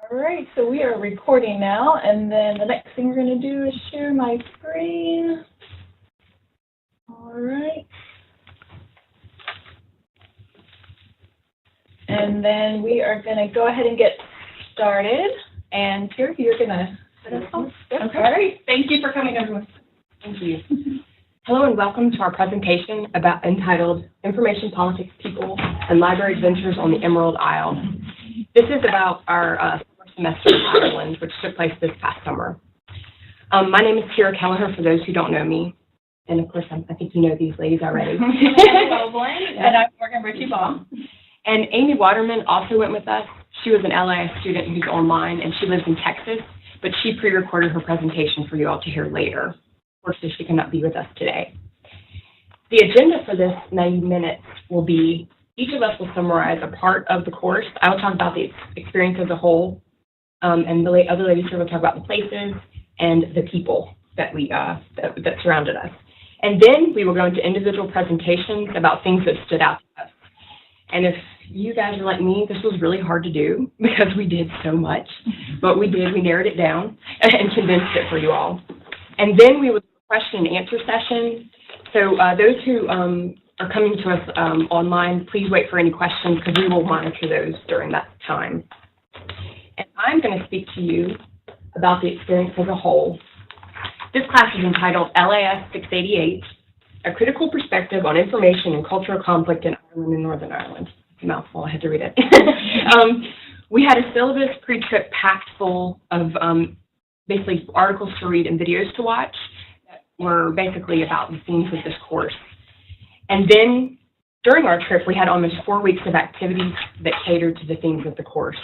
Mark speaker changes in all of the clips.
Speaker 1: All right, so we are recording now, and then the next thing we're going to do is share my screen. All right. And then we are going to go ahead and get started. And here, you're going to set us off.
Speaker 2: Okay.
Speaker 1: All right.
Speaker 2: Thank you for coming, everyone. Thank you. Hello and welcome to our presentation entitled Information Politics, People, and Library Adventures on the Emerald Isle. This is about our summer semester in Ireland, which took place this past summer. My name is Kira Kelleher, for those who don't know me. And of course, I think you know these ladies already.
Speaker 1: And I'm Morgan Ritchie-Baum.
Speaker 2: And Amy Waterman also went with us. She was an LIS student who's online, and she lives in Texas, but she pre-recorded her presentation for you all to hear later. Unfortunately, she cannot be with us today. The agenda for this 90 minutes will be, each of us will summarize a part of the course. I will talk about the experience as a whole, and the other ladies here will talk about the places and the people that that surrounded us. And then we will go into individual presentations about things that stood out to us. And if you guys are like me, this was really hard to do because we did so much, but we did. We narrowed it down and condensed it for you all. And then we would do a question and answer session. So those who are coming to us online, please wait for any questions because we will monitor those during that time. And I'm going to speak to you about the experience as a whole. This class is entitled LIS 688, A Critical Perspective on Information and Cultural Conflict in Ireland and Northern Ireland. It's a mouthful, I had to read it. We had a syllabus pre-trip packed full of basically articles to read and videos to watch that were basically about the themes of this course. And then during our trip, we had almost 4 weeks of activities that catered to the themes of the course.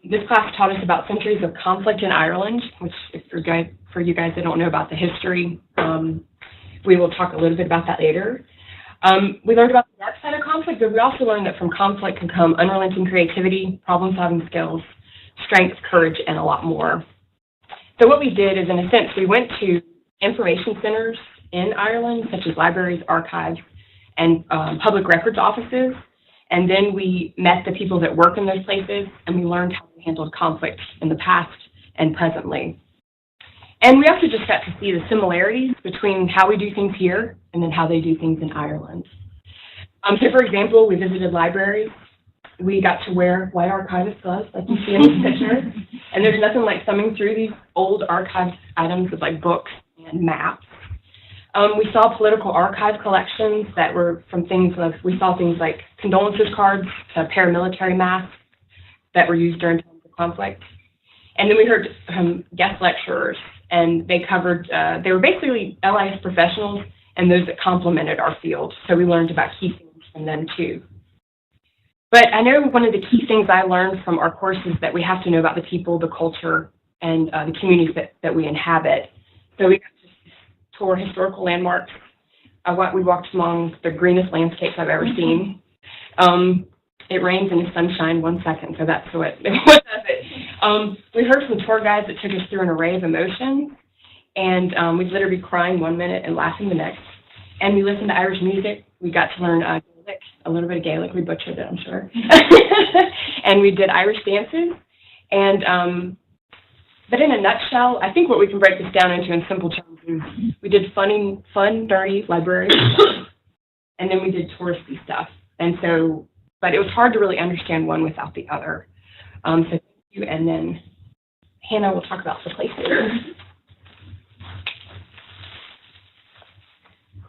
Speaker 2: This class taught us about centuries of conflict in Ireland, which for you guys that don't know about the history, we will talk a little bit about that later. We learned about the dark side of conflict, but we also learned that from conflict can come unrelenting creativity, problem-solving skills, strength, courage, and a lot more. So what we did is, in a sense, we went to information centers in Ireland, such as libraries, archives, and public records offices. And then we met the people that work in those places, and we learned how they handled conflict in the past and presently. And we also just got to see the similarities between how we do things here and then how they do things in Ireland. So, for example, we visited libraries. We got to wear white archivist gloves, like you see in this picture. And there's nothing like thumbing through these old archived items with like books and maps. We saw political archive collections that were from things like, we saw things like condolences cards, paramilitary masks that were used during times of conflict. And then we heard guest lecturers, and they covered, they were basically LIS professionals and those that complemented our field. So we learned about key things from them too. But I know one of the key things I learned from our course is that we have to know about the people, the culture, and the communities that we inhabit. So we got to tour historical landmarks. We walked among the greenest landscapes I've ever seen. It rains and the sunshine 1 second, so that's what does it. We heard from tour guides that took us through an array of emotions, and we literally crying 1 minute and laughing the next. And we listened to Irish music. We got to learn Gaelic, a little bit of Gaelic. We butchered it, I'm sure. And we did Irish dances. And but in a nutshell, I think what we can break this down into in simple terms is we did fun, dirty library stuff, and then we did touristy stuff. And so, but it was hard to really understand one without the other. So thank you, and then Hannah will talk about the places.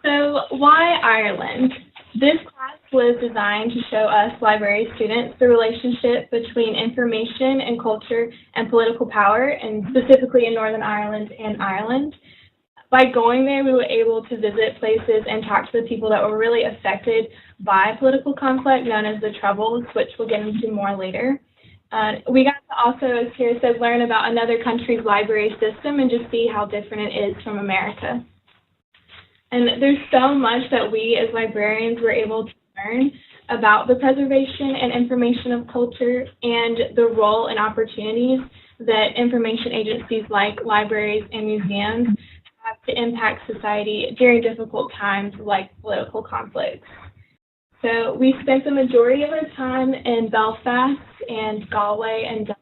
Speaker 3: So why Ireland? This class was designed to show us library students the relationship between information and culture and political power, and specifically in Northern Ireland and Ireland. By going there, we were able to visit places and talk to the people that were really affected by political conflict, known as the Troubles, which we'll get into more later. We got to also, as Kira said, learn about another country's library system and just see how different it is from America. And there's so much that we as librarians were able to learn about the preservation and information of culture and the role and opportunities that information agencies like libraries and museums have to impact society during difficult times like political conflicts. So we spent the majority of our time in Belfast and Galway and Dublin,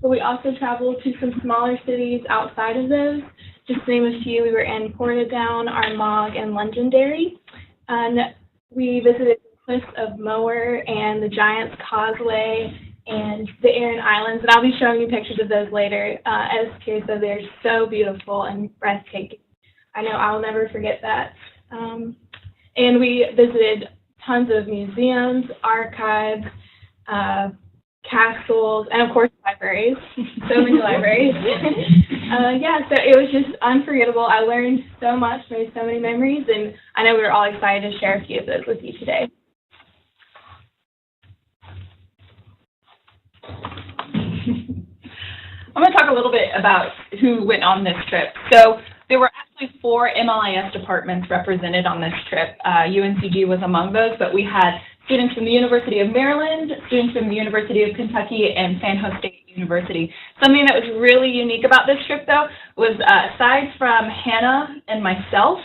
Speaker 3: but we also traveled to some smaller cities outside of those. Just to name a few, we were in Portadown, Armagh, and Londonderry. And we visited the cliffs of Moher and the Giant's Causeway and the Aran Islands. And I'll be showing you pictures of those later. As Kira said, they're so beautiful and breathtaking. I know I'll never forget that. And we visited tons of museums, archives, castles, and of course libraries. So many libraries. Yeah, so it was just unforgettable. I learned so much, made so many memories, and I know we were all excited to share a few of those with you today.
Speaker 4: I'm going to talk a little bit about who went on this trip. So there were actually 4 MLIS departments represented on this trip. UNCG was among those, but we had students from the University of Maryland, students from the University of Kentucky, and San Jose State University. Something that was really unique about this trip, though, was aside from Hannah and myself,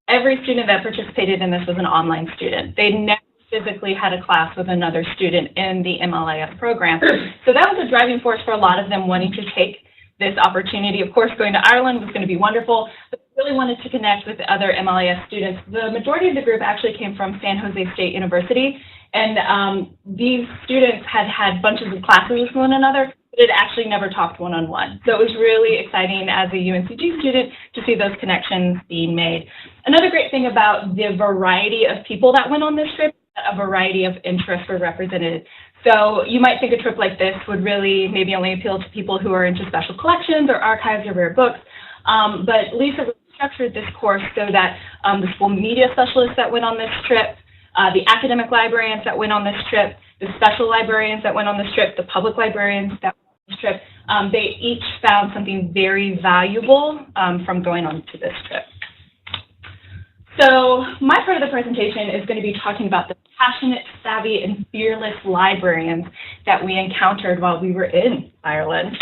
Speaker 4: every student that participated in this was an online student. They never physically had a class with another student in the MLIS program. So that was a driving force for a lot of them wanting to take this opportunity. Of course, going to Ireland was going to be wonderful, but they really wanted to connect with the other MLIS students. The majority of the group actually came from San Jose State University, and these students had had bunches of classes with one another, but had actually never talked one-on-one. So it was really exciting as a UNCG student to see those connections being made. Another great thing about the variety of people that went on this trip, a variety of interests were represented. So you might think a trip like this would really maybe only appeal to people who are into special collections or archives or rare books, but Lisa structured this course so that the school media specialists that went on this trip, the academic librarians that went on this trip, the special librarians that went on this trip, the public librarians that went on this trip, they each found something very valuable from going on to this trip. So my part of the presentation is going to be talking about the passionate, savvy, and fearless librarians that we encountered while we were in Ireland.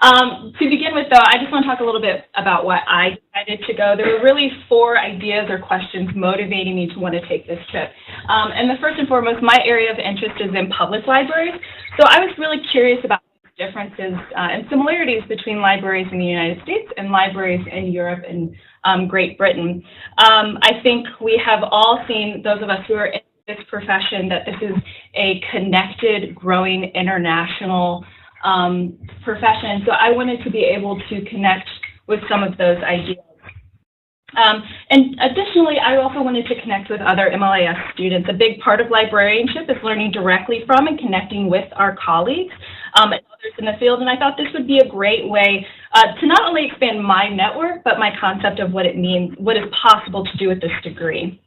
Speaker 4: To begin with, though, I just want to talk a little bit about why I decided to go. There were really 4 ideas or questions motivating me to want to take this trip. And the first and foremost, my area of interest is in public libraries. So I was really curious about differences and similarities between libraries in the United States and libraries in Europe and Great Britain. I think we have all seen, those of us who are in this profession, that this is a connected, growing, international profession. So I wanted to be able to connect with some of those ideas. And additionally, I also wanted to connect with other MLIS students. A big part of librarianship is learning directly from and connecting with our colleagues and others in the field. And I thought this would be a great way to not only expand my network, but my concept of what it means, what is possible to do with this degree.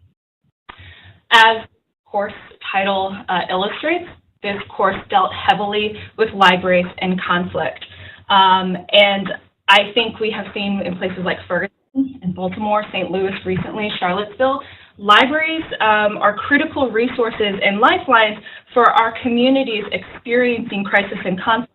Speaker 4: As the course title illustrates, this course dealt heavily with libraries and conflict. And I think we have seen in places like Ferguson and Baltimore, St. Louis recently, Charlottesville, libraries are critical resources and lifelines for our communities experiencing crisis and conflict.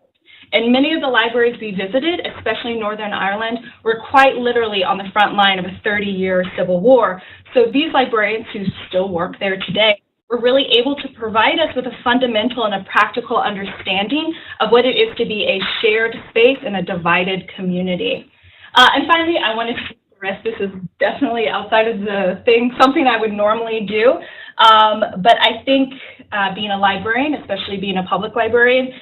Speaker 4: And many of the libraries we visited, especially in Northern Ireland, were quite literally on the front line of a 30-year civil war. So these librarians who still work there today were really able to provide us with a fundamental and a practical understanding of what it is to be a shared space in a divided community. And finally, I wanted to rest. This is definitely outside of the thing, something I would normally do. But I think being a librarian, especially being a public librarian,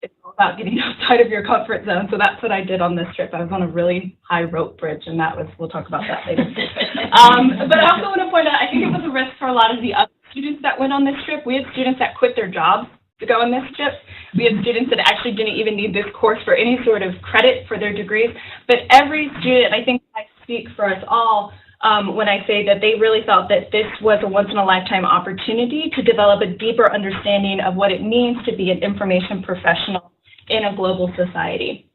Speaker 4: it's all about getting outside of your comfort zone. So that's what I did on this trip. I was on a really high rope bridge, and that was, we'll talk about that later. But I also want to point out, I think it was a risk for a lot of the other students that went on this trip. We had students that quit their jobs to go on this trip. We had students that actually didn't even need this course for any sort of credit for their degrees. But every student, I think I speak for us all when I say that they really felt that this was a once-in-a-lifetime opportunity to develop a deeper understanding of what it means to be an information professional in a global society.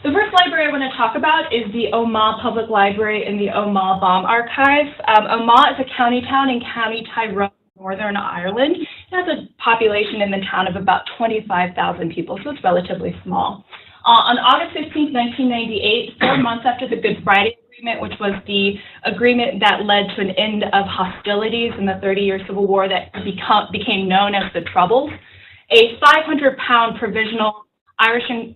Speaker 4: The first library I want to talk about is the Omagh Public Library in the Omagh Bomb Archive. Omagh is a county town in County Tyrone, Northern Ireland. It has a population in the town of about 25,000 people, so it's relatively small. On August 15, 1998, 4 months after the Good Friday Agreement, which was the agreement that led to an end of hostilities in the 30-year Civil War that became known as the Troubles, a 500-pound provisional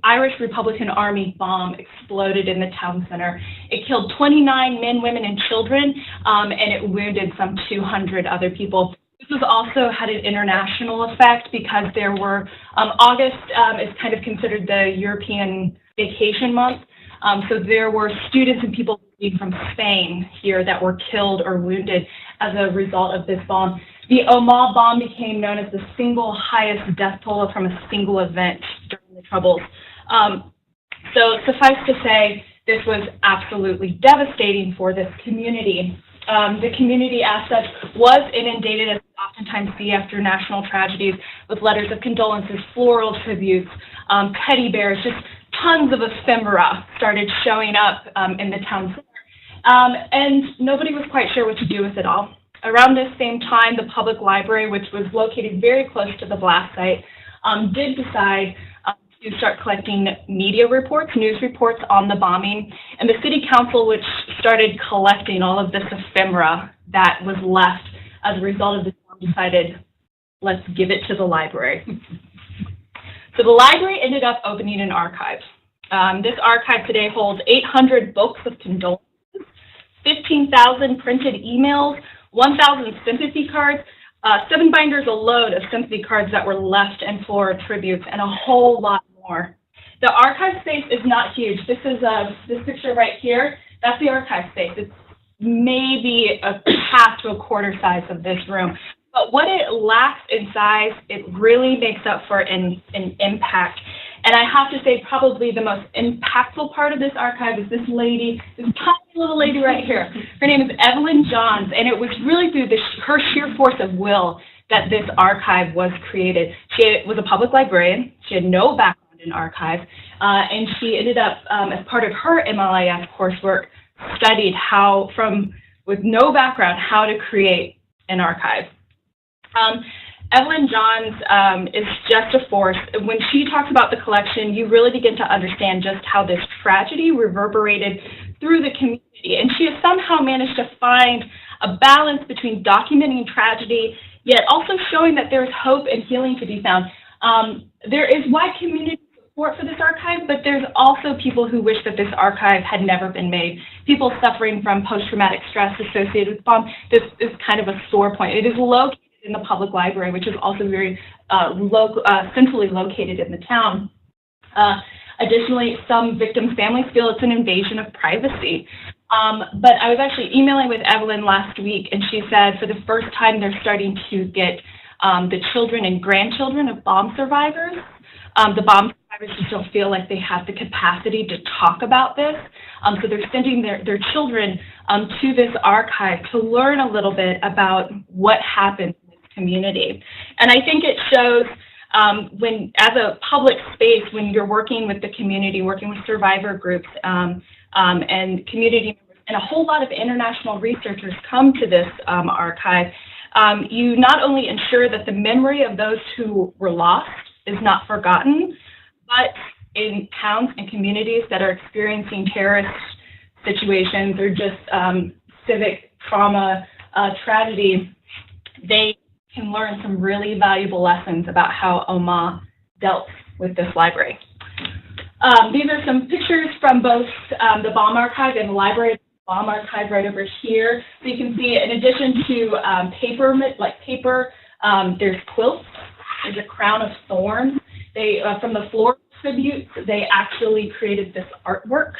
Speaker 4: Irish Republican Army bomb exploded in the town center. It killed 29 men, women, and children, and it wounded some 200 other people. This was also had an international effect because there were, August is kind of considered the European vacation month. So there were students and people from Spain here that were killed or wounded as a result of this bomb. The Omagh bomb became known as the single highest death toll from a single event during the Troubles. So suffice to say, this was absolutely devastating for this community. The community as such was inundated, as we oftentimes see after national tragedies, with letters of condolences, floral tributes, teddy bears, just tons of ephemera started showing up in the town center. And nobody was quite sure what to do with it all. Around this same time, the public library, which was located very close to the blast site, did decide to start collecting media reports, news reports on the bombing, and the city council, which started collecting all of this ephemera that was left as a result of this, decided, let's give it to the library. So the library ended up opening an archive. This archive today holds 800 books of condolences, 15,000 printed emails, 1,000 sympathy cards, 7 binders alone of sympathy cards that were left and floral tributes, and a whole lot more. The archive space is not huge. This is this picture right here. That's the archive space. It's maybe a half to a quarter size of this room. But what it lacks in size, it really makes up for in impact. And I have to say, probably the most impactful part of this archive is this lady, this tiny little lady right here. Her name is Evelyn Johns, and it was really through her sheer force of will that this archive was created. She was a public librarian. She had no background in archives, and she ended up, as part of her MLIS coursework, studied how, with no background, how to create an archive. Evelyn Johns is just a force. When she talks about the collection, you really begin to understand just how this tragedy reverberated through the community. And she has somehow managed to find a balance between documenting tragedy, yet also showing that there's hope and healing to be found. There is wide community support for this archive, but there's also people who wish that this archive had never been made. People suffering from post-traumatic stress associated with bomb. This is kind of a sore point. It is located in the public library, which is also very centrally located in the town. Additionally, some victims' families feel it's an invasion of privacy. But I was actually emailing with Evelyn last week, and she said for the first time they're starting to get the children and grandchildren of bomb survivors. The bomb survivors just don't feel like they have the capacity to talk about this. So they're sending their children to this archive to learn a little bit about what happened in this community. And I think it shows when, as a public space, when you're working with the community, working with survivor groups and community members, and a whole lot of international researchers come to this archive, you not only ensure that the memory of those who were lost is not forgotten, but in towns and communities that are experiencing terrorist situations or just civic trauma, tragedy, they can learn some really valuable lessons about how Omagh dealt with this library. These are some pictures from both the bomb archive and the library. The bomb archive right over here. So you can see, in addition to paper, there's quilts. There's a crown of thorns. They, from the floral tributes, they actually created this artwork.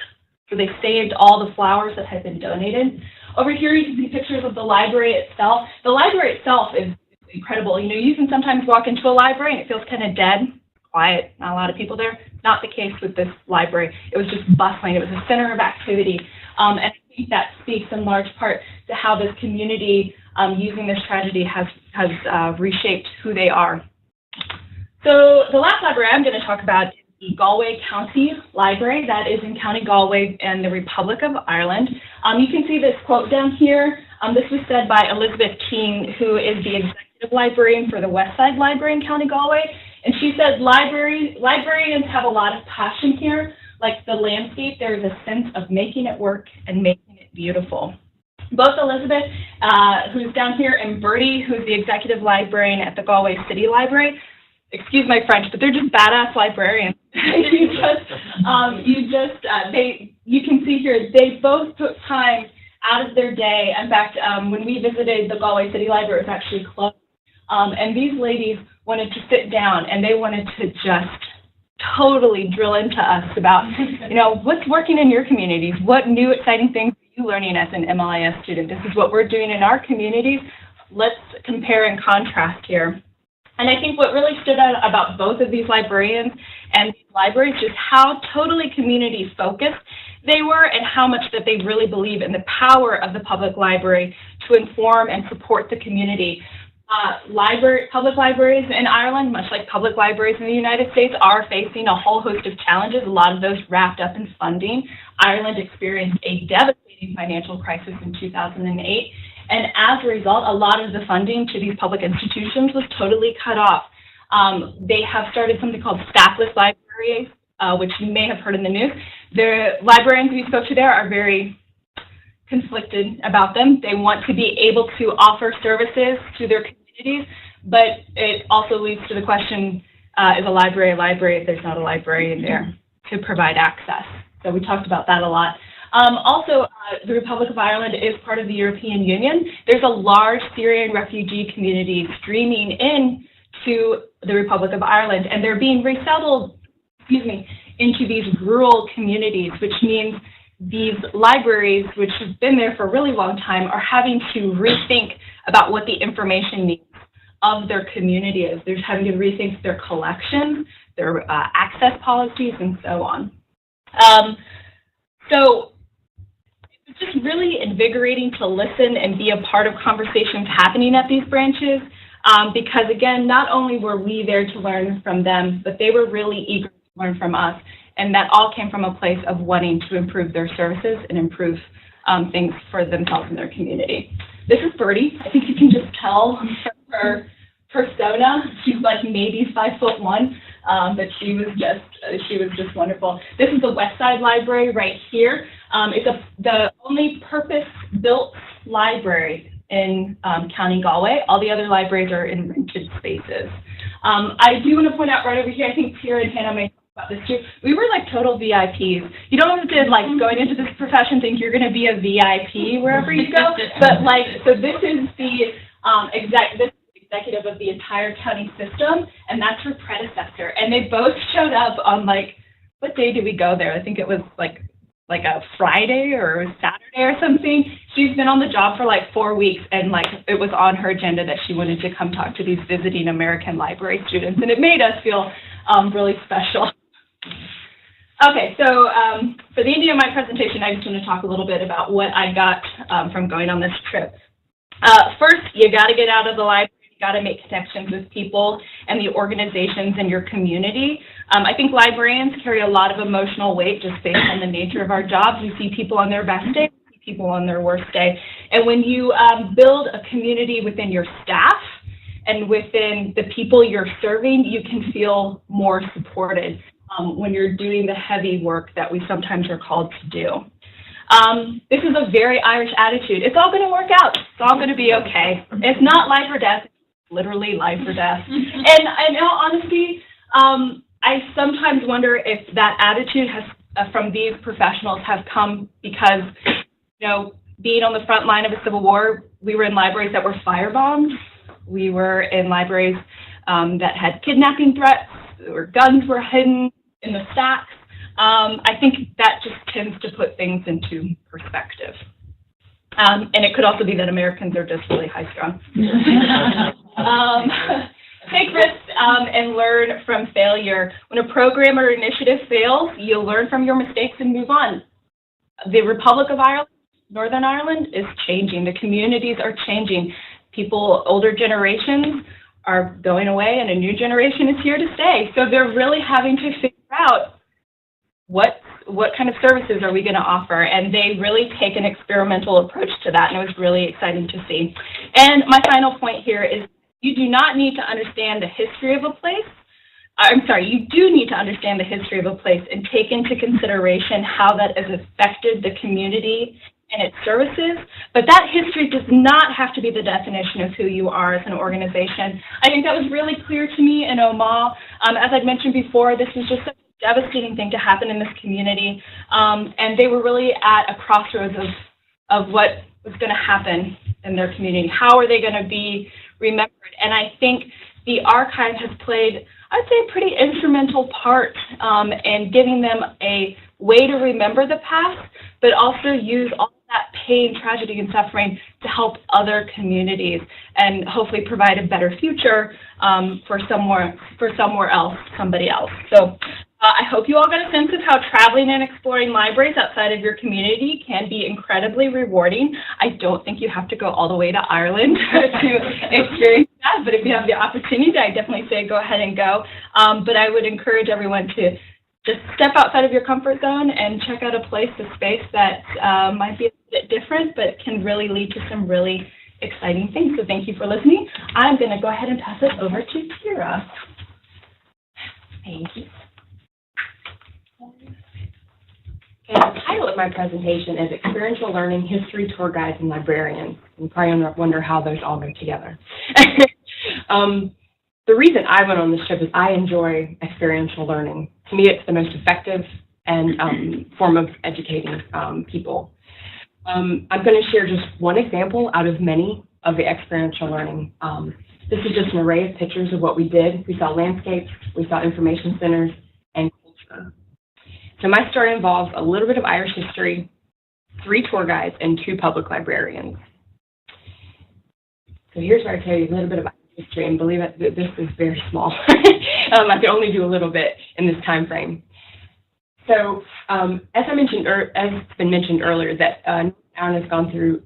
Speaker 4: So they saved all the flowers that had been donated. Over here, you can see pictures of the library itself. The library itself is incredible. You know, you can sometimes walk into a library and it feels kind of dead, quiet, not a lot of people there. Not the case with this library. It was just bustling. It was a center of activity. And I think that speaks in large part to how this community, using this tragedy, has reshaped who they are. So the last library I'm going to talk about is the Galway County Library. That is in County Galway in the Republic of Ireland. You can see this quote down here. This was said by Elizabeth Keane, who is the executive librarian for the Westside Library in County Galway. And she said, librarians have a lot of passion here. Like the landscape, there is a sense of making it work and making it beautiful. Both Elizabeth, who's down here, and Bertie, who's the executive librarian at the Galway City Library, excuse my French, but they're just badass librarians. you can see here, they both took time out of their day. In fact, when we visited the Galway City Library, it was actually closed. And these ladies wanted to sit down and they wanted to just totally drill into us about, what's working in your communities? What new exciting things are you learning as an MLIS student? This is what we're doing in our communities. Let's compare and contrast here. And I think what really stood out about both of these librarians and these libraries is how totally community focused they were and how much that they really believe in the power of the public library to inform and support the community. Public libraries in Ireland, much like public libraries in the United States, are facing a whole host of challenges, a lot of those wrapped up in funding. Ireland experienced a devastating financial crisis in 2008. And as a result, a lot of the funding to these public institutions was totally cut off. They have started something called staffless libraries, which you may have heard in the news. The librarians we spoke to there are very conflicted about them. They want to be able to offer services to their communities, but it also leads to the question, is a library if there's not a librarian there to provide access? So we talked about that a lot. The Republic of Ireland is part of the European Union. There's a large Syrian refugee community streaming in to the Republic of Ireland, and they're being resettled, into these rural communities, which means these libraries, which have been there for a really long time, are having to rethink about what the information needs of their community is. They're having to rethink their collection, their access policies, and so on. So it's just really invigorating to listen and be a part of conversations happening at these branches, because again, not only were we there to learn from them, but they were really eager to learn from us. And that all came from a place of wanting to improve their services and improve things for themselves and their community. This is Birdie. I think you can just tell from her persona. She's like maybe 5'1", but she was just wonderful. This is the West Side Library right here. It's the only purpose-built library in County Galway. All the other libraries are in rented spaces. I do want to point out right over here, I think Pierre and Hannah may about this too. We were like total VIPs. You don't have to going into this profession think you're going to be a VIP wherever you go. But so this is the executive of the entire county system, and that's her predecessor. And they both showed up on what day did we go there? I think it was like a Friday or a Saturday or something. She's been on the job for 4 weeks, and it was on her agenda that she wanted to come talk to these visiting American library students, and it made us feel really special. Okay, so for the end of my presentation, I just want to talk a little bit about what I got from going on this trip. First, you got to get out of the library. You got to make connections with people and the organizations in your community. I think librarians carry a lot of emotional weight just based on the nature of our jobs. We see people on their best day, we see people on their worst day. And when you build a community within your staff and within the people you're serving, you can feel more supported when you're doing the heavy work that we sometimes are called to do. This is a very Irish attitude. It's all going to work out. It's all going to be okay. It's not life or death. It's literally life or death. And in all honesty, I sometimes wonder if that attitude has, from these professionals, has come because, being on the front line of a civil war, we were in libraries that were firebombed. We were in libraries that had kidnapping threats, or guns were hidden in the stacks. I think that just tends to put things into perspective. And it could also be that Americans are just really high-strung. Take risks and learn from failure. When a program or initiative fails, you'll learn from your mistakes and move on. The Republic of Ireland, Northern Ireland, is changing. The communities are changing. Older generations are going away, and a new generation is here to stay. So they're really having to figure out what kind of services are we going to offer, and they really take an experimental approach to that, and it was really exciting to see. And my final point here is you do not need to understand the history of a place. You do need to understand the history of a place and take into consideration how that has affected the community and its services, but that history does not have to be the definition of who you are as an organization. I think that was really clear to me in Omaha. As I'd mentioned before, this was just such a devastating thing to happen in this community, and they were really at a crossroads of what was going to happen in their community. How are they going to be remembered? And I think the archive has played, I'd say, a pretty instrumental part in giving them a way to remember the past, but also use all that pain, tragedy, and suffering to help other communities and hopefully provide a better future for somewhere else, somebody else. So I hope you all get a sense of how traveling and exploring libraries outside of your community can be incredibly rewarding. I don't think you have to go all the way to Ireland to experience that, but if you have the opportunity, I definitely say go ahead and go. But I would encourage everyone to just step outside of your comfort zone and check out a place, a space that might be a bit different, but can really lead to some really exciting things. So thank you for listening. I'm going to go ahead and pass it over to Kira. Thank you.
Speaker 2: And the title of my presentation is Experiential Learning, History, Tour Guides, and Librarians. You probably wonder how those all go together. The reason I went on this trip is I enjoy experiential learning. To me, it's the most effective and form of educating people. I'm going to share just one example out of many of the experiential learning. This is just an array of pictures of what we did. We saw landscapes, we saw information centers, and culture. So my story involves a little bit of Irish history, 3 tour guides, and 2 public librarians. So here's where I tell you a little bit about history, and believe it, this is very small. I can only do a little bit in this time frame. So as I mentioned, as it's been mentioned earlier, that Northern Ireland has gone through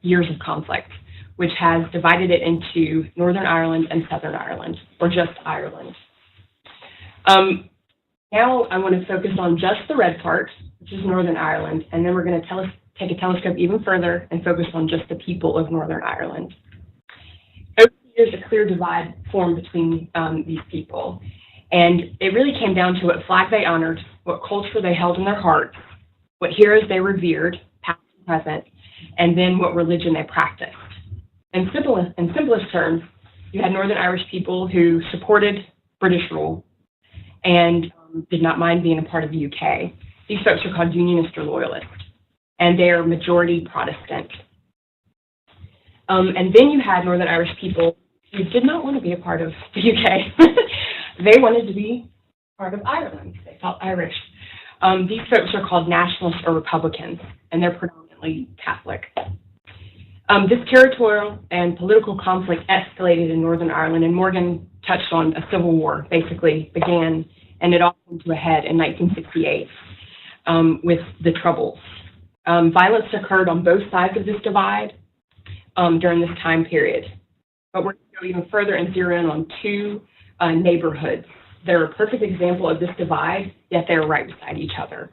Speaker 2: years of conflict, which has divided it into Northern Ireland and Southern Ireland, or just Ireland. Now I want to focus on just the red part, which is Northern Ireland, and then we're going to take a telescope even further and focus on just the people of Northern Ireland. Over the years, a clear divide formed between these people, and it really came down to what flag they honored, what culture they held in their hearts, what heroes they revered, past and present, and then what religion they practiced. In simplest terms, you had Northern Irish people who supported British rule and did not mind being a part of the UK. These folks are called Unionist or Loyalist, and they are majority Protestant. And then you had Northern Irish people who did not want to be a part of the UK. They wanted to be part of Ireland. They felt Irish. These folks are called Nationalists or Republicans, and they're predominantly Catholic. This territorial and political conflict escalated in Northern Ireland, and Morgan touched on a civil war basically began, and it all came to a head in 1968 with the Troubles. Violence occurred on both sides of this divide during this time period. But we're going to go even further and zero in on 2 neighborhoods. They're a perfect example of this divide, yet they're right beside each other.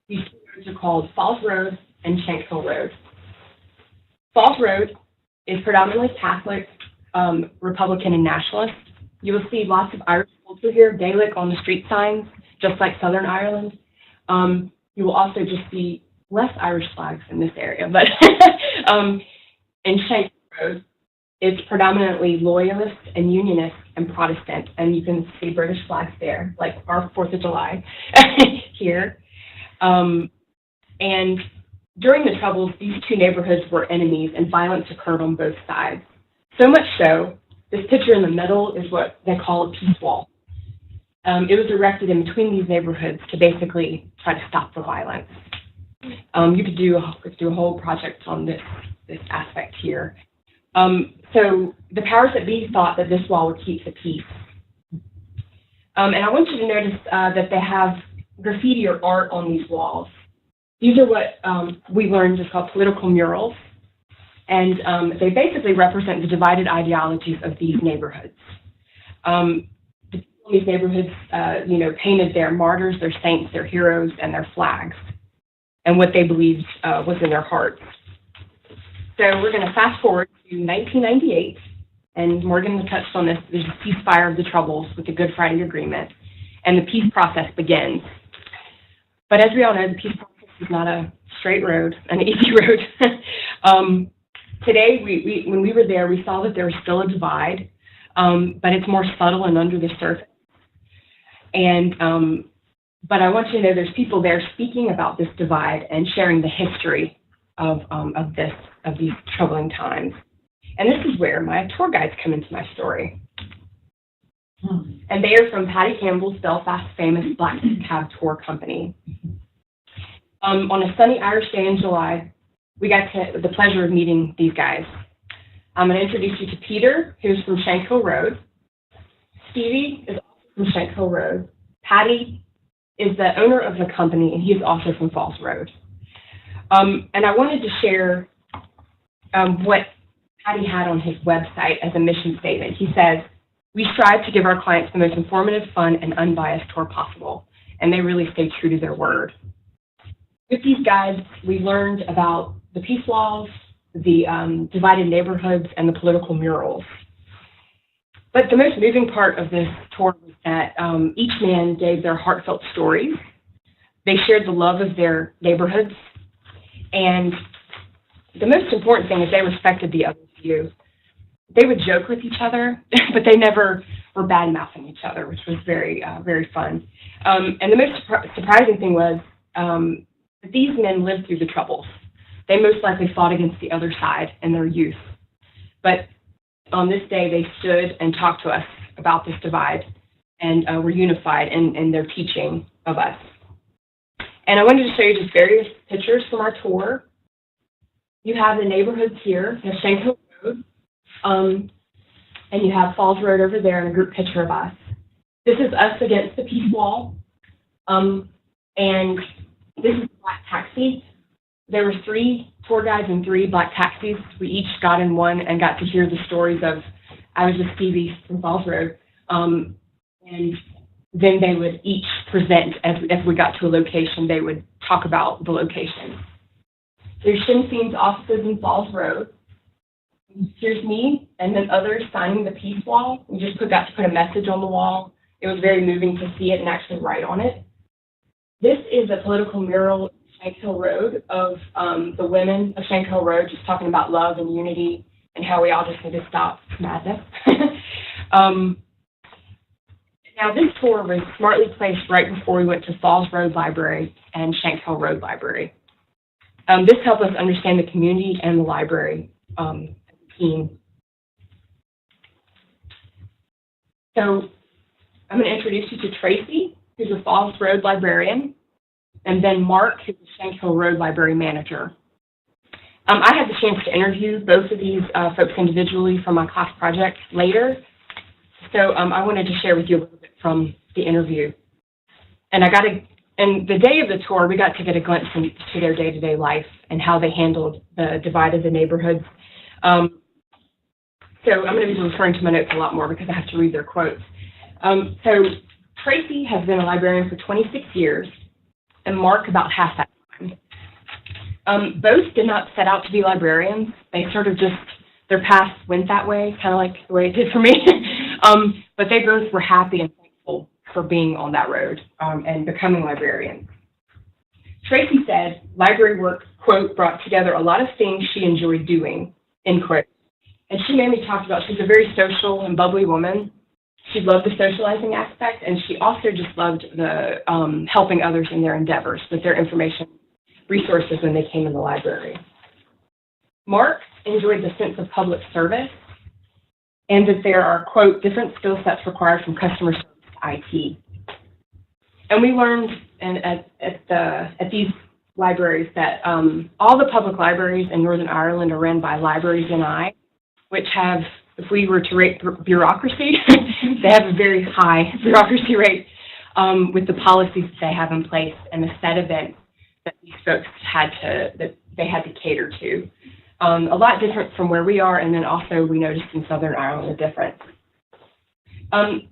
Speaker 2: These 2 roads are called Falls Road and Shankill Road. Falls Road is predominantly Catholic, Republican, and nationalist. You will see lots of Irish culture here, Gaelic on the street signs, just like Southern Ireland. You will also just see less Irish flags in this area, but in Shankill Road, it's predominantly Loyalist and Unionist and Protestant, and you can see British flags there, like our 4th of July here. And during the Troubles, these 2 neighborhoods were enemies, and violence occurred on both sides. So much so, this picture in the middle is what they call a peace wall. It was erected in between these neighborhoods to basically try to stop the violence. You could do a whole project on this aspect here. So the powers that be thought that this wall would keep the peace. And I want you to notice that they have graffiti or art on these walls. These are what we learned is called political murals. And they basically represent the divided ideologies of these neighborhoods. The people in these neighborhoods, painted their martyrs, their saints, their heroes, and their flags, and what they believed was in their hearts. So we're going to fast forward to 1998, and Morgan touched on this. There's a ceasefire of the Troubles with the Good Friday Agreement, and the peace process begins. But as we all know, the peace process It's not a straight road, an easy road. Today, when we were there, we saw that there was still a divide, but it's more subtle and under the surface. And but I want you to know there's people there speaking about this divide and sharing the history of these troubling times. And this is where my tour guides come into my story. And they are from Patty Campbell's Belfast famous Black Cab Tour Company. On a sunny Irish day in July, we got the pleasure of meeting these guys. I'm going to introduce you to Peter, who's from Shankill Road. Stevie is also from Shankill Road. Patty is the owner of the company, and he is also from Falls Road. And I wanted to share what Patty had on his website as a mission statement. He says, "We strive to give our clients the most informative, fun, and unbiased tour possible." And they really stay true to their word. With these guides, we learned about the peace laws, the divided neighborhoods, and the political murals. But the most moving part of this tour was that each man gave their heartfelt stories. They shared the love of their neighborhoods. And the most important thing is they respected the other's view. They would joke with each other, but they never were bad-mouthing each other, which was very, very fun. And the most surprising thing was that these men lived through the Troubles. They most likely fought against the other side in their youth. But on this day, they stood and talked to us about this divide and were unified in their teaching of us. And I wanted to show you just various pictures from our tour. You have the neighborhoods here. You have Shankill Road, and you have Falls Road over there and a group picture of us. This is us against the peace wall, and this is the black taxi. There were 3 tour guides and 3 black taxis. We each got in one and got to hear the stories of, I was with Stevie from Falls Road, and then they would each present, as if we got to a location, they would talk about the location. There's Sinn Féin's offices in Falls Road. Here's me, and then others signing the peace wall. We just got to put a message on the wall. It was very moving to see it and actually write on it. This is a political mural Shankill Road of the women of Shankill Road, just talking about love and unity and how we all just need to stop madness. Now, this tour was smartly placed right before we went to Falls Road Library and Shankill Road Library. This helped us understand the community and the library team. So I'm going to introduce you to Tracy, who's a Falls Road librarian, and then Mark, who's the Shankill Road Library Manager. I had the chance to interview both of these folks individually for my class project later, so I wanted to share with you a little bit from the interview. And the day of the tour, we got to get a glimpse into their day-to-day life and how they handled the divide of the neighborhoods. So I'm going to be referring to my notes a lot more because I have to read their quotes. So Tracy has been a librarian for 26 years, and Mark about half that time. Both did not set out to be librarians. They sort of just, their paths went that way, kind of like the way it did for me. But they both were happy and thankful for being on that road and becoming librarians. Tracy said, library work, quote, brought together a lot of things she enjoyed doing, end quote. And she mainly talked about, she's a very social and bubbly woman. She loved the socializing aspect, and she also just loved the helping others in their endeavors with their information resources when they came in the library. Mark enjoyed the sense of public service and that there are, quote, different skill sets required from customer service to IT. And we learned at these libraries that all the public libraries in Northern Ireland are run by Libraries NI, which have, if we were to rate bureaucracy, they have a very high bureaucracy rate with the policies that they have in place and the set events that these folks had to cater to. A lot different from where we are, and then also we noticed in Southern Ireland a difference. I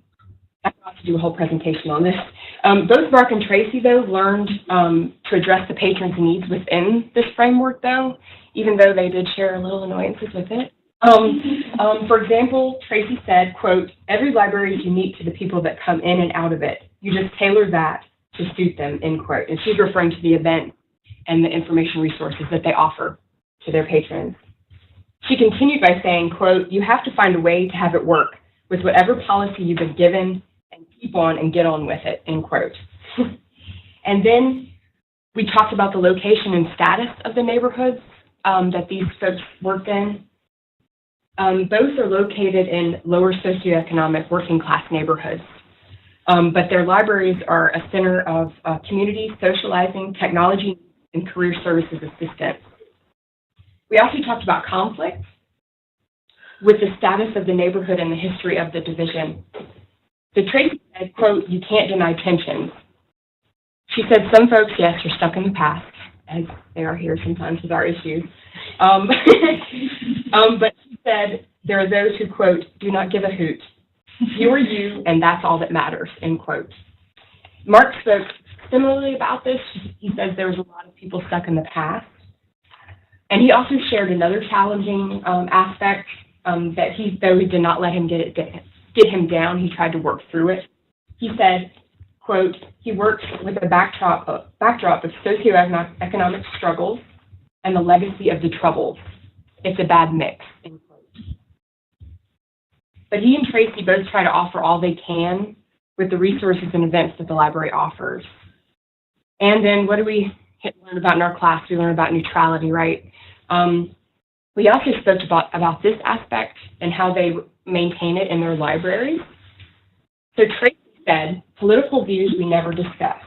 Speaker 2: forgot to do a whole presentation on this. Both Mark and Tracy, though, learned to address the patrons' needs within this framework, though, even though they did share a little annoyances with it. For example, Tracy said, quote, every library is unique to the people that come in and out of it. You just tailor that to suit them, end quote. And she's referring to the event and the information resources that they offer to their patrons. She continued by saying, quote, "You have to find a way to have it work with whatever policy you've been given and keep on and get on with it," end quote. And then we talked about the location and status of the neighborhoods that these folks worked in. Both are located in lower socioeconomic working class neighborhoods, but their libraries are a center of community, socializing, technology, and career services assistance. We also talked about conflict with the status of the neighborhood and the history of the division. The Tracy said, quote, "You can't deny tensions." She said some folks, yes, are stuck in the past, as they are here sometimes with our issues. But she said there are those who, quote, "do not give a hoot. You are you, and that's all that matters," end quote. Mark spoke similarly about this. He says there was a lot of people stuck in the past. And he also shared another challenging aspect that though he did not let him get him down, he tried to work through it. He said, quote, "He works with a backdrop of socioeconomic struggles and the legacy of the Troubles. It's a bad mix," end quote. But he and Tracy both try to offer all they can with the resources and events that the library offers. And then what do we learn about in our class? We learn about neutrality, right? We also spoke about this aspect and how they maintain it in their libraries. So Tracy said, "Political views we never discuss,"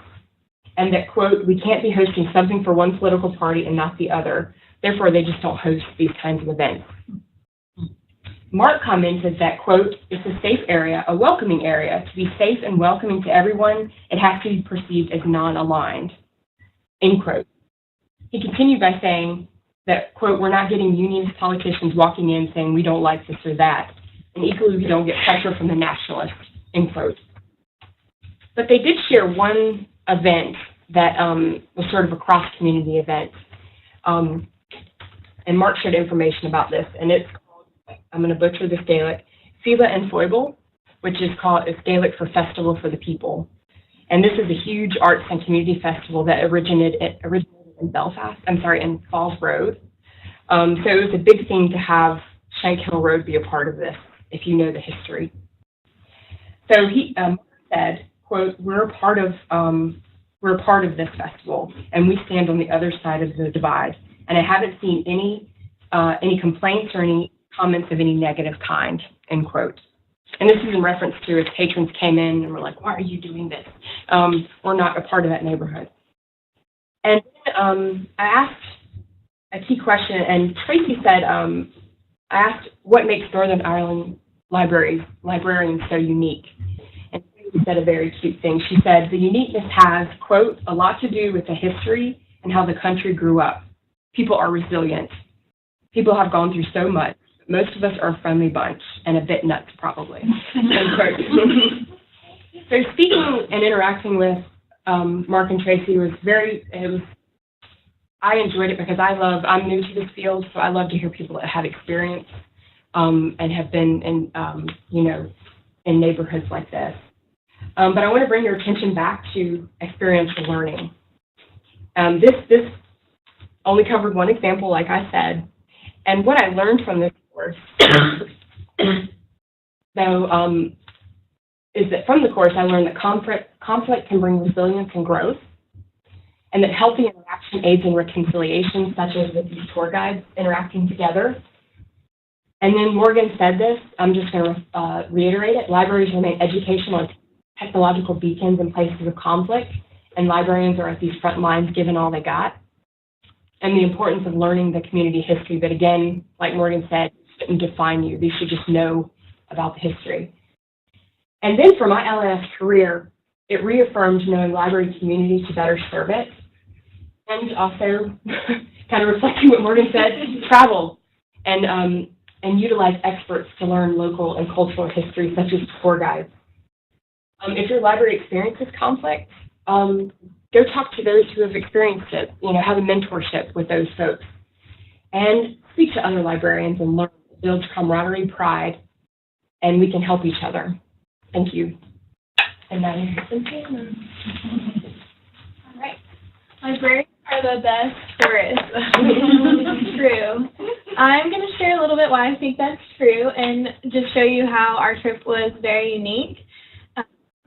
Speaker 2: and that, quote, "We can't be hosting something for one political party and not the other. Therefore, they just don't host these kinds of events." Mark commented that, quote, "It's a safe area, a welcoming area. To be safe and welcoming to everyone, it has to be perceived as non-aligned," end quote. He continued by saying that, quote, "We're not getting unionist politicians walking in saying we don't like this or that, and equally we don't get pressure from the nationalists," end quote. But they did share one event that was sort of a cross-community event. And Mark shared information about this, and it's called, I'm going to butcher this Gaelic, Fila and Foible, which is it's Gaelic for Festival for the People. And this is a huge arts and community festival that originated in Belfast, in Falls Road. So it was a big thing to have Shankill Road be a part of this, if you know the history. So he said, quote, we're a part of this festival, and we stand on the other side of the divide. And I haven't seen any complaints or any comments of any negative kind," end quote. And this is in reference to if patrons came in and were like, "Why are you doing this?" We're not a part of that neighborhood. And I asked a key question, and Tracy said, I asked what makes Northern Ireland librarians so unique. And Tracy said a very cute thing. She said, "The uniqueness has, quote, a lot to do with the history and how the country grew up. People are resilient. People have gone through so much. Most of us are a friendly bunch, and a bit nuts, probably." End quote. So speaking and interacting with Mark and Tracy I enjoyed it because I'm new to this field, so I love to hear people that have experience and have been in neighborhoods like this. But I want to bring your attention back to experiential learning. This only covered one example, like I said, and what I learned from this course, though, is that from the course I learned that conflict can bring resilience and growth, and that healthy interaction aids in reconciliation, such as with these tour guides interacting together. And then Morgan said this, I'm just going to reiterate it: libraries remain educational and technological beacons in places of conflict, and librarians are at these front lines given all they got. And the importance of learning the community history, but again, like Morgan said, it shouldn't define you. They should just know about the history. And then for my LIS career, it reaffirmed knowing library community to better serve it. And also, kind of reflecting what Morgan said, travel and utilize experts to learn local and cultural history, such as tour guides. If your library experiences conflict, go talk to those who have experienced it, have a mentorship with those folks. And speak to other librarians and learn, build camaraderie, pride, and we can help each other. Thank you. And now you have some.
Speaker 3: All right. Librarians are the best tourists. It's true. I'm going to share a little bit why I think that's true and just show you how our trip was very unique.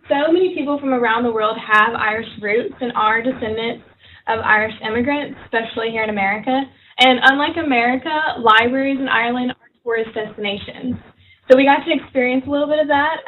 Speaker 3: So many people from around the world have Irish roots and are descendants of Irish immigrants, especially here in America. And unlike America, libraries in Ireland are tourist destinations. So we got to experience a little bit of that.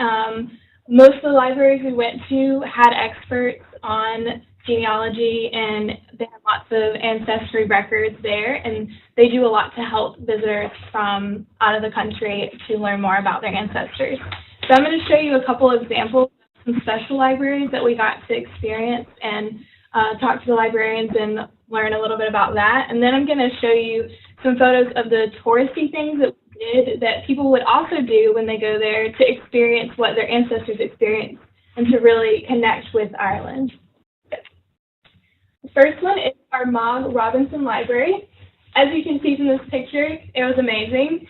Speaker 3: Most of the libraries we went to had experts on genealogy, and they have lots of ancestry records there, and they do a lot to help visitors from out of the country to learn more about their ancestors. So I'm going to show you a couple examples of some special libraries that we got to experience and talk to the librarians and learn a little bit about that. And then I'm going to show you some photos of the touristy things that we did that people would also do when they go there to experience what their ancestors experienced and to really connect with Ireland. The first one is our Mog Robinson Library. As you can see from this picture, it was amazing.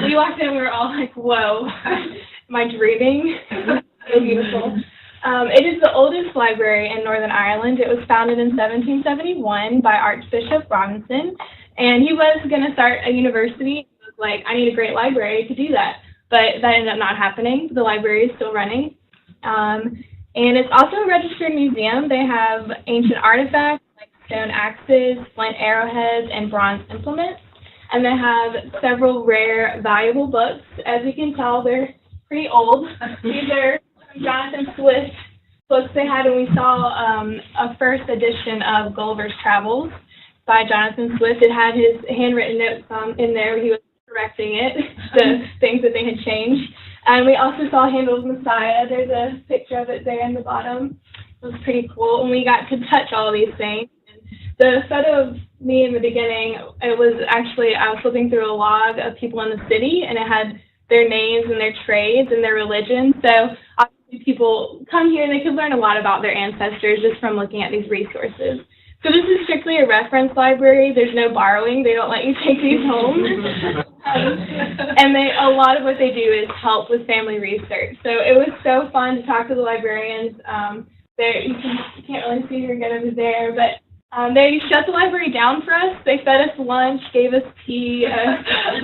Speaker 3: We walked in and we were all like, whoa, am I dreaming? So beautiful. It is the oldest library in Northern Ireland. It was founded in 1771 by Archbishop Robinson, and he was going to start a university. He was like, I need a great library to do that, but that ended up not happening. The library is still running. And it's also a registered museum. They have ancient artifacts like stone axes, flint arrowheads, and bronze implements. And they have several rare, valuable books. As you can tell, they're pretty old. These are Jonathan Swift books they had when we saw a first edition of Gulliver's Travels by Jonathan Swift. It had his handwritten notes in there where he was correcting it, the things that they had changed. And we also saw Handel's Messiah. There's a picture of it there in the bottom. It was pretty cool. And we got to touch all these things. And the photo of me in the beginning, it was actually, I was flipping through a log of people in the city, and it had their names and their trades and their religion. So obviously people come here and they could learn a lot about their ancestors just from looking at these resources. So this is strictly a reference library. There's no borrowing. They don't let you take these home. And a lot of what they do is help with family research. So it was so fun to talk to the librarians. You can't really see her get over there, but they shut the library down for us. They fed us lunch, gave us tea.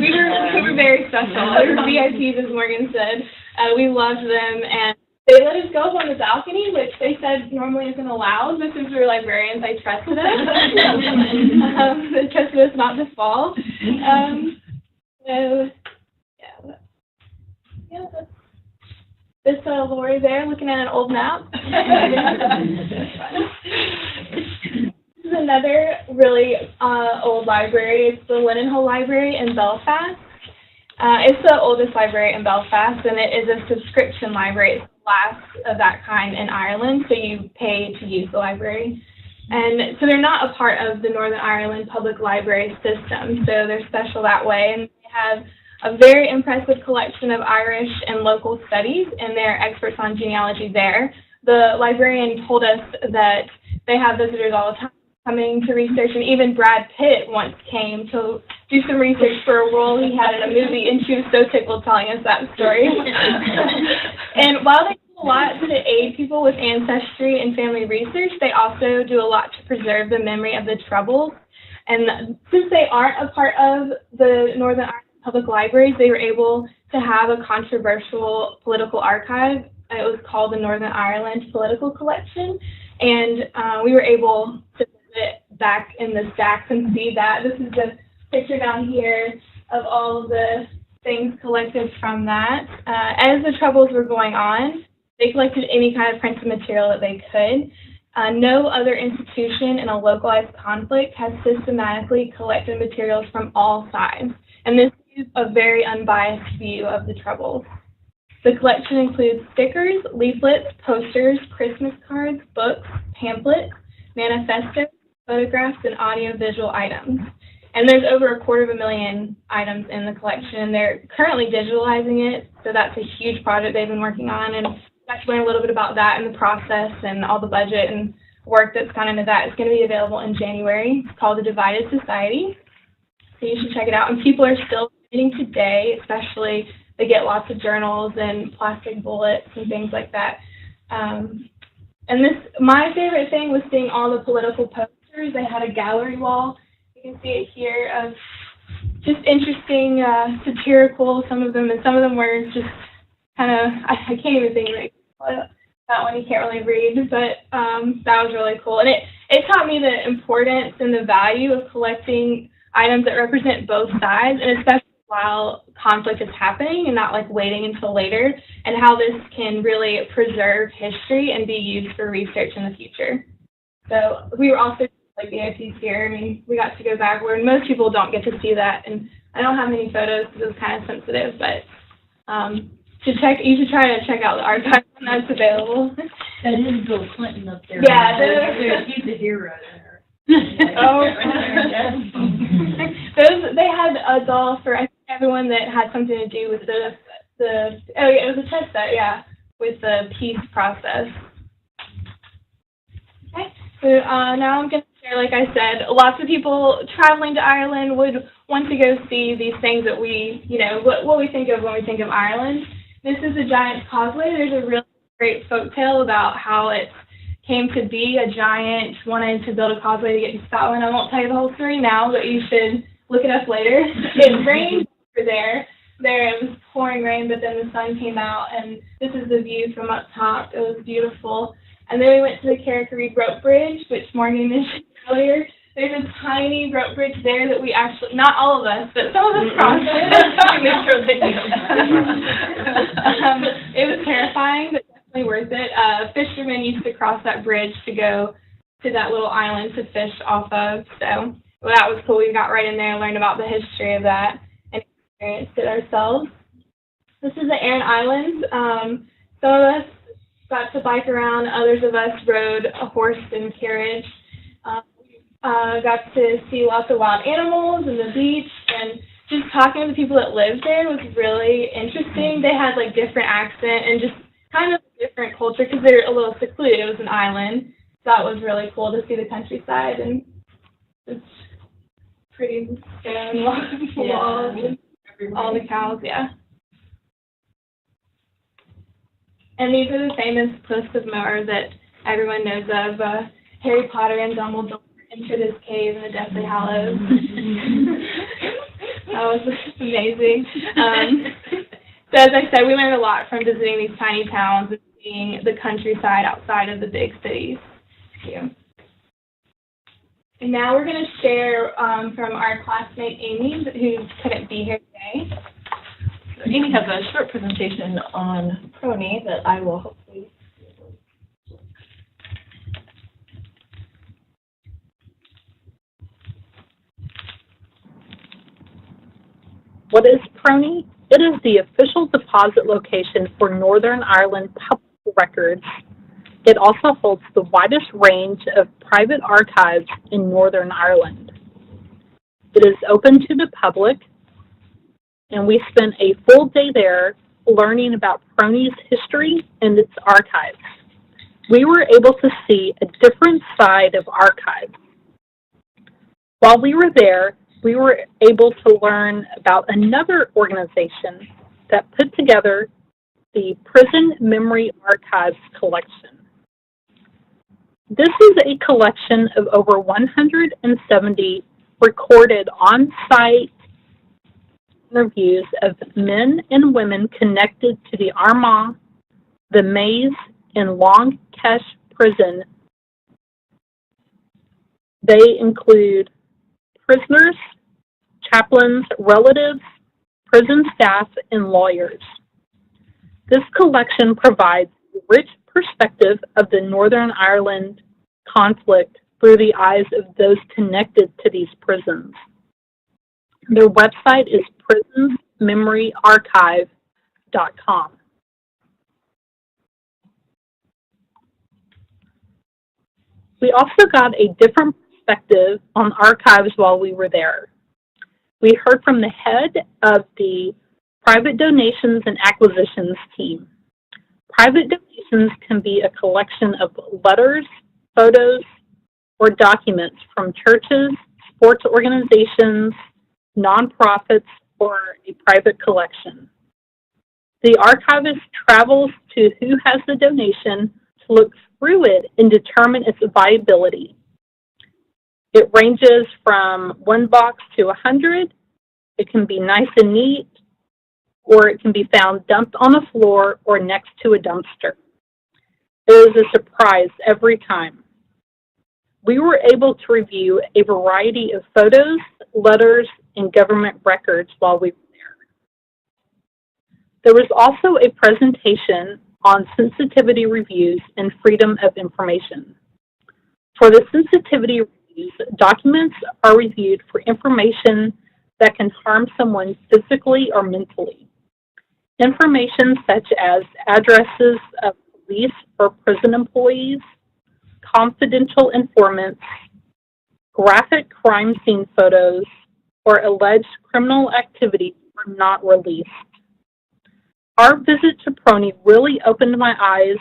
Speaker 3: We were very special. They were VIPs, as Morgan said. We loved them, and they let us go up on the balcony, which they said normally isn't allowed, but since we were librarians, I trusted us. They trusted us not to fall. This Lori there looking at an old map. This is another really old library. It's the Linenhall Library in Belfast. It's the oldest library in Belfast, and it is a subscription library. It's the last of that kind in Ireland, so you pay to use the library. And so they're not a part of the Northern Ireland Public Library system, so they're special that way. And they have a very impressive collection of Irish and local studies, and they're experts on genealogy there. The librarian told us that they have visitors all the time coming to research, and even Brad Pitt once came to do some research for a role he had in a movie, and she was so tickled telling us that story. And while they do a lot to aid people with ancestry and family research, they also do a lot to preserve the memory of the Troubles. And since they aren't a part of the Northern Ireland Public Libraries, they were able to have a controversial political archive. It was called the Northern Ireland Political Collection, and we were able to visit back in the stacks and see that. This is the picture down here of all of the things collected from that. As the Troubles were going on, they collected any kind of printed material that they could. No other institution in a localized conflict has systematically collected materials from all sides, and this is a very unbiased view of the Troubles. The collection includes stickers, leaflets, posters, Christmas cards, books, pamphlets, manifestos, photographs, and audiovisual items. And there's over 250,000 items in the collection. They're currently digitalizing it, so that's a huge project they've been working on, and got to learn a little bit about that and the process and all the budget and work that's gone into that. It's going to be available in January. It's called The Divided Society, so you should check it out. And people are still reading today, especially they get lots of journals and plastic bullets and things like that. And my favorite thing was seeing all the political posters posters. They had a gallery wall. You can see it here of just interesting, satirical, some of them, and some of them were just kind of, I can't even think of that one, you can't really read, but that was really cool. And it taught me the importance and the value of collecting items that represent both sides, and especially while conflict is happening and not like waiting until later, and how this can really preserve history and be used for research in the future. So we were also like VIPs here. I mean, we got to go back where most people don't get to see that, and I don't have many photos because it was kind of sensitive, but you should try to check out the archive when that's available.
Speaker 5: That is Bill Clinton up there.
Speaker 3: Yeah,
Speaker 5: he's a hero there.
Speaker 3: Oh, they had a doll for everyone that had something to do with it was a test set, yeah, with the peace process. Okay, so now I'm going to share, like I said, lots of people traveling to Ireland would want to go see these things that we, what we think of when we think of Ireland. This is a giant causeway. There's a really great folktale about how it came to be. A giant wanted to build a causeway to get to Scotland. I won't tell you the whole story now, but you should look it up later. It rained over there. It was pouring rain, but then the sun came out, and this is the view from up top. It was beautiful. And then we went to the Carrick-a-Rede rope bridge, which Morgan mentioned earlier. There's a tiny rope bridge there that we actually, not all of us, but some of us crossed it. Make sure they do. It was terrifying, but definitely worth it. Fishermen used to cross that bridge to go to that little island to fish off of. So that was cool. We got right in there and learned about the history of that and experienced it ourselves. This is the Aran Islands. Some of us got to bike around. Others of us rode a horse and carriage. Got to see lots of wild animals and the beach, and just talking to the people that lived there was really interesting. They had like different accent and just kind of different culture because they're a little secluded. It was an island, so that was really cool to see the countryside, and it's pretty stone walls and all the cows, yeah. And these are the famous cliffs of Moher that everyone knows of. Harry Potter and Dumbledore enter this cave in the Deathly Hallows. That was amazing. So as I said, we learned a lot from visiting these tiny towns and seeing the countryside outside of the big cities. Thank you. And now we're going to share from our classmate Amy, who couldn't be here today.
Speaker 5: So Amy has a short presentation on Prony that I will hopefully.
Speaker 6: What is Prony? It is the official deposit location for Northern Ireland public records. It also holds the widest range of private archives in Northern Ireland. It is open to the public, and we spent a full day there learning about Prony's history and its archives. We were able to see a different side of archives. While we were there, we were able to learn about another organization that put together the Prison Memory Archives collection. This is a collection of over 170 recorded on-site interviews of men and women connected to the Armagh, the Maze, and Long Kesh prison. They include prisoners, chaplains, relatives, prison staff, and lawyers. This collection provides a rich perspective of the Northern Ireland conflict through the eyes of those connected to these prisons. Their website is prisonmemoryarchive.com. We also got a different perspective on archives while we were there. We heard from the head of the Private Donations and Acquisitions team. Private donations can be a collection of letters, photos, or documents from churches, sports organizations, nonprofits, or a private collection. The archivist travels to who has the donation to look through it and determine its viability. It ranges from 1 box to 100. It can be nice and neat, or it can be found dumped on the floor or next to a dumpster. It is a surprise every time. We were able to review a variety of photos, letters, and government records while we were there. There was also a presentation on sensitivity reviews and freedom of information. For the sensitivity reviews, documents are reviewed for information that can harm someone physically or mentally. Information such as addresses of police or prison employees, confidential informants, graphic crime scene photos, or alleged criminal activity are not released. Our visit to Prony really opened my eyes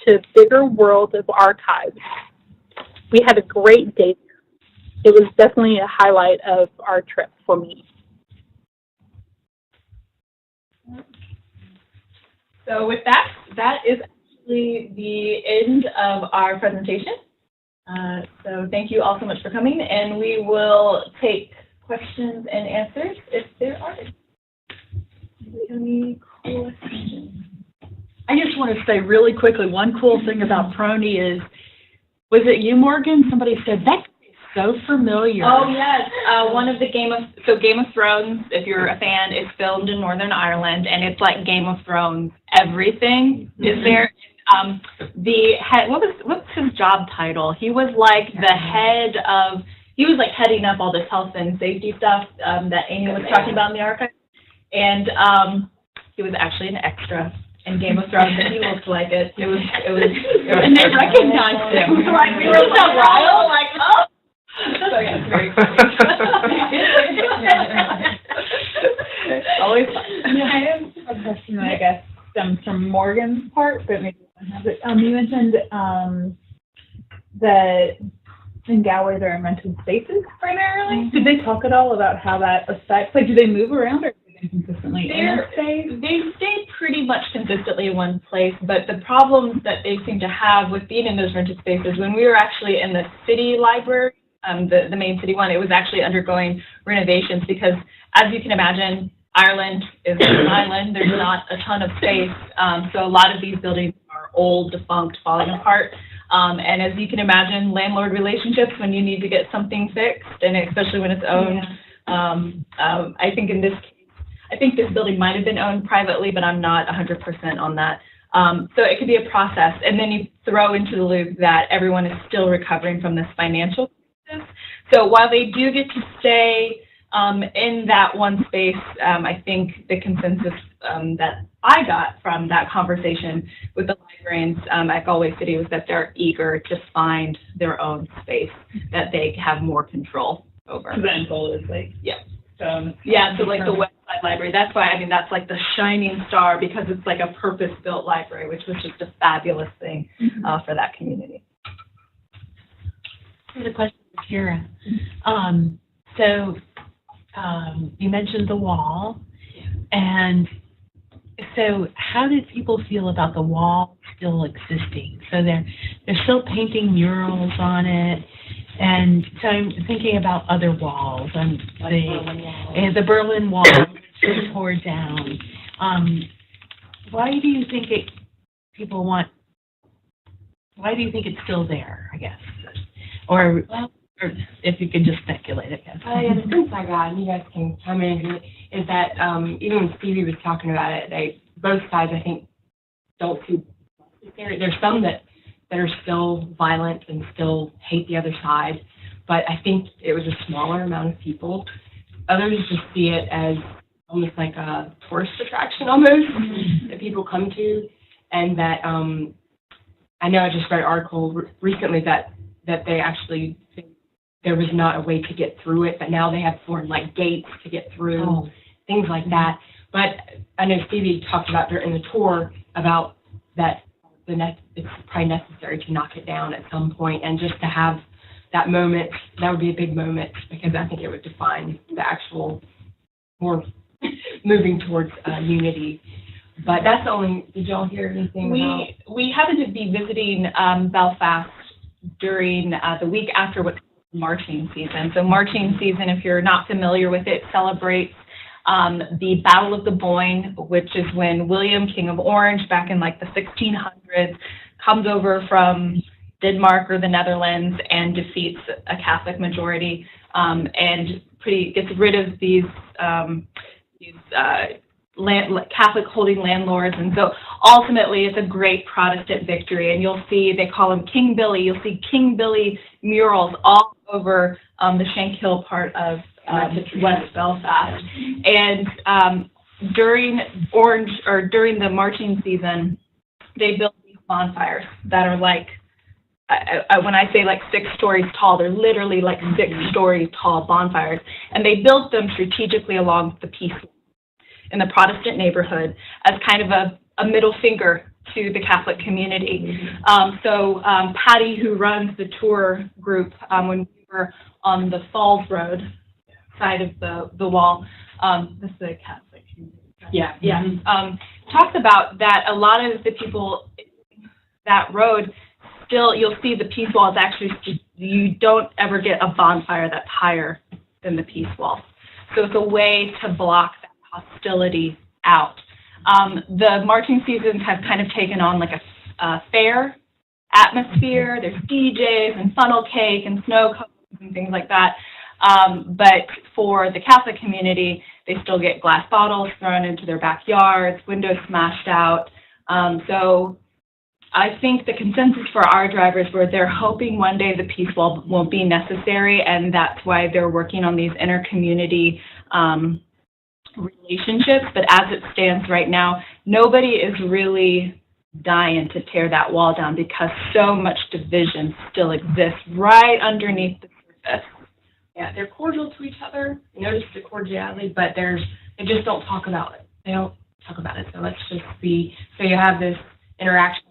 Speaker 6: to a bigger world of archives. We had a great day there. It was definitely a highlight of our trip for me.
Speaker 5: So with that, that is actually the end of our presentation. So thank you all so much for coming, and we will take questions and answers if there are any questions.
Speaker 7: I just want to say really quickly, one cool thing about Prony is, was it you, Morgan? Somebody said, that is so familiar.
Speaker 4: Oh, yes. One of the Game of Thrones, if you're a fan, is filmed in Northern Ireland, and it's like Game of Thrones. Everything is there. The head, what's his job title? He was like the head of, he was like heading up all this health and safety stuff that Amy was talking about in the archive. And he was actually an extra in Game of Thrones, and he looked like it. It was
Speaker 7: And they recognized him.
Speaker 4: Like, we were so wild, like, oh! So, yeah, it's very funny.
Speaker 5: Always fun. I have a question, I guess, stems from Morgan's part, but maybe one has it. You mentioned that in Galway there are rented spaces primarily. Did they talk at all about how that affects, like, do they move around or do they consistently in a space?
Speaker 4: They stay pretty much consistently in one place, but the problems that they seem to have with being in those rented spaces, when we were actually in the city library, the main city one, it was actually undergoing renovations because, as you can imagine, Ireland is an island. There's not a ton of space, so a lot of these buildings are old, defunct, falling apart. And as you can imagine, landlord relationships, when you need to get something fixed, and especially when it's owned, I think in this case, I think this building might have been owned privately, but I'm not 100% on that. So it could be a process. And then you throw into the loop that everyone is still recovering from this financial crisis. So while they do get to stay in that one space, I think the consensus that I got from that conversation with the librarians at Galway City was that they're eager to find their own space that they have more control over.
Speaker 5: So the end goal is like,
Speaker 4: so like the Westside Library, that's why, I mean, that's like the shining star because it's like a purpose-built library, which was just a fabulous thing for that community.
Speaker 8: I have a question for Kira. You mentioned the wall, and so how did people feel about the wall still existing? So they're still painting murals on it, and so I'm thinking about other walls. The Berlin Wall was tore down. Why do you think why do you think it's still there, I guess? Or if you could just speculate, I guess.
Speaker 2: The sense I got, and you guys can chime in, is that even when Stevie was talking about it, both sides, I think, don't see. There's some that are still violent and still hate the other side, but I think it was a smaller amount of people. Others just see it as almost like a tourist attraction, almost, that people come to, and that I know I just read an article recently that they actually think there was not a way to get through it, but now they have formed like gates to get through, things like that. But I know Stevie talked about during the tour about that it's probably necessary to knock it down at some point, and just to have that moment, that would be a big moment, because I think it would define the actual more moving towards unity. But that's the only, did y'all hear anything about?
Speaker 4: We happened to be visiting Belfast during the week after what marching season. So marching season, if you're not familiar with it, celebrates the Battle of the Boyne, which is when William, King of Orange, back in like the 1600s, comes over from Denmark or the Netherlands and defeats a Catholic majority, and gets rid of these Catholic holding landlords. And so ultimately it's a great Protestant victory. And you'll see, they call him King Billy. You'll see King Billy murals all over the Shankill part of West Belfast. And during the marching season, they build these bonfires that are like, when I say like 6 stories tall, they're literally like 6 stories tall bonfires. And they built them strategically along the Peace Wall in the Protestant neighborhood as kind of a middle finger to the Catholic community. So Patty, who runs the tour group, when we were on the Falls Road side of the wall, this is the Catholic community. Yeah. Talks about that a lot of the people that road, still, you'll see the Peace Wall is actually, you don't ever get a bonfire that's higher than the Peace Wall. So it's a way to block that hostility out. The marching seasons have kind of taken on like a fair atmosphere. There's DJs and funnel cake and snow cones and things like that. But for the Catholic community, they still get glass bottles thrown into their backyards, windows smashed out. So I think the consensus for our drivers were they're hoping one day the Peace Wall won't be necessary, and that's why they're working on these inter-community relationships. But as it stands right now, nobody is really dying to tear that wall down because so much division still exists right underneath the surface.
Speaker 2: Yeah, they're cordial to each other. I noticed the cordiality, but they just don't talk about it. They don't talk about it. So let's just see. So you have this interaction